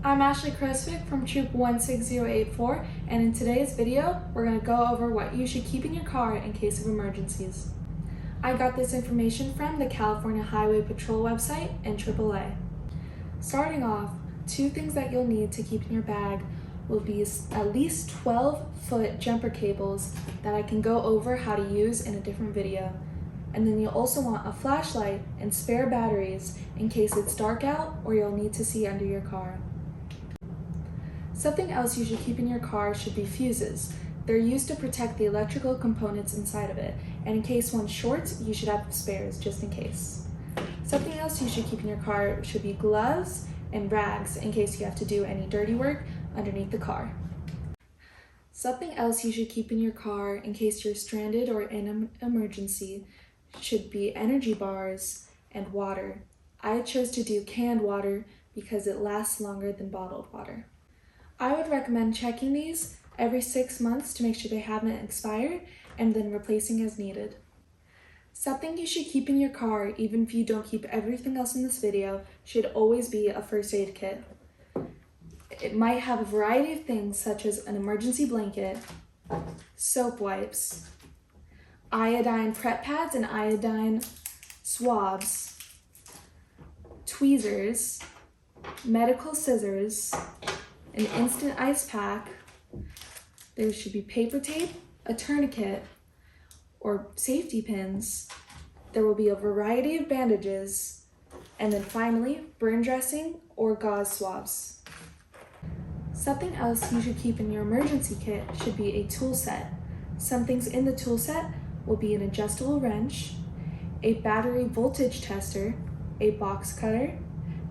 I'm Ashley Creswick from Troop 16084, and in today's video, we're going to go over what you should keep in your car in case of emergencies. I got this information from the California Highway Patrol website and AAA. Starting off, two things that you'll need to keep in your bag will be at least 12-foot jumper cables that I can go over how to use in a different video. And then you'll also want a flashlight and spare batteries in case it's dark out or you'll need to see under your car. Something else you should keep in your car should be fuses. They're used to protect the electrical components inside of it, and in case one shorts, you should have spares just in case. Something else you should keep in your car should be gloves and rags in case you have to do any dirty work underneath the car. Something else you should keep in your car in case you're stranded or in an emergency should be energy bars and water. I chose to do canned water because it lasts longer than bottled water. I would recommend checking these every 6 months to make sure they haven't expired and then replacing as needed. Something you should keep in your car, even if you don't keep everything else in this video, should always be a first aid kit. It might have a variety of things such as an emergency blanket, soap wipes, iodine prep pads and iodine swabs, tweezers, medical scissors, an instant ice pack. There should be paper tape, a tourniquet, or safety pins. There will be a variety of bandages, and then finally, burn dressing or gauze swabs. Something else you should keep in your emergency kit should be a tool set. Some things in the tool set will be an adjustable wrench, a battery voltage tester, a box cutter,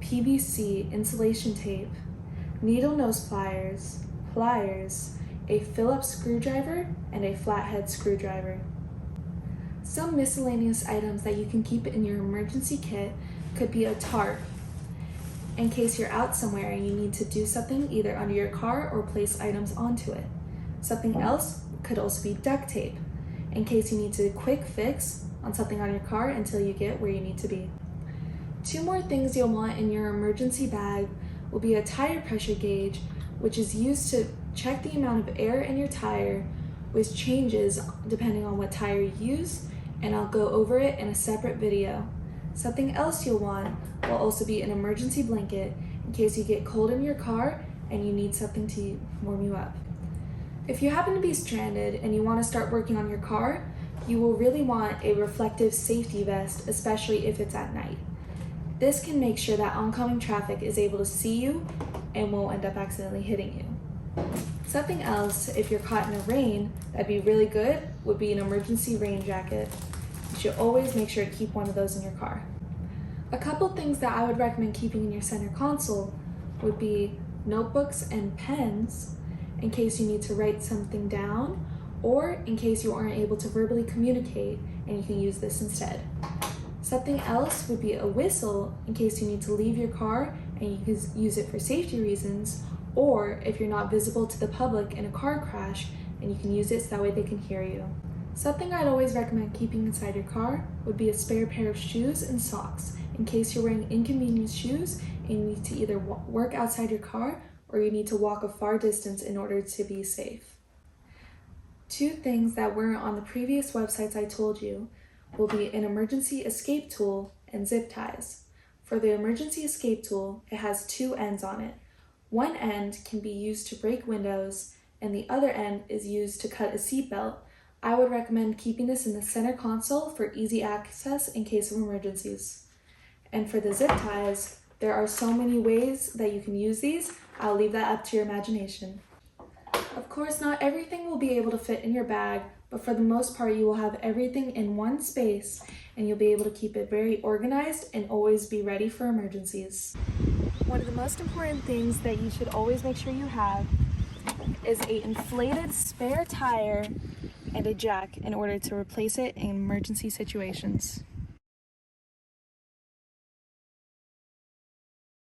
PVC insulation tape, needle nose pliers, a Phillips screwdriver, and a flathead screwdriver. Some miscellaneous items that you can keep in your emergency kit could be a tarp, in case you're out somewhere and you need to do something either under your car or place items onto it. Something else could also be duct tape, in case you need to quick fix on something on your car until you get where you need to be. Two more things you'll want in your emergency bag will be a tire pressure gauge, which is used to check the amount of air in your tire, which changes depending on what tire you use, and I'll go over it in a separate video. Something else you'll want will also be an emergency blanket in case you get cold in your car and you need something to warm you up. If you happen to be stranded and you want to start working on your car, you will really want a reflective safety vest, especially if it's at night. This can make sure that oncoming traffic is able to see you and won't end up accidentally hitting you. Something else, if you're caught in a rain, that'd be really good, would be an emergency rain jacket. You should always make sure to keep one of those in your car. A couple things that I would recommend keeping in your center console would be notebooks and pens in case you need to write something down or in case you aren't able to verbally communicate and you can use this instead. Something else would be a whistle in case you need to leave your car and you can use it for safety reasons, or if you're not visible to the public in a car crash and you can use it so that way they can hear you. Something I'd always recommend keeping inside your car would be a spare pair of shoes and socks in case you're wearing inconvenient shoes and you need to either work outside your car or you need to walk a far distance in order to be safe. Two things that weren't on the previous websites I told you will be an emergency escape tool and zip ties. For the emergency escape tool, it has two ends on it. One end can be used to break windows and the other end is used to cut a seatbelt. I would recommend keeping this in the center console for easy access in case of emergencies. And for the zip ties, there are so many ways that you can use these. I'll leave that up to your imagination. Of course, not everything will be able to fit in your bag, but for the most part, you will have everything in one space and you'll be able to keep it very organized and always be ready for emergencies. One of the most important things that you should always make sure you have is an inflated spare tire and a jack in order to replace it in emergency situations.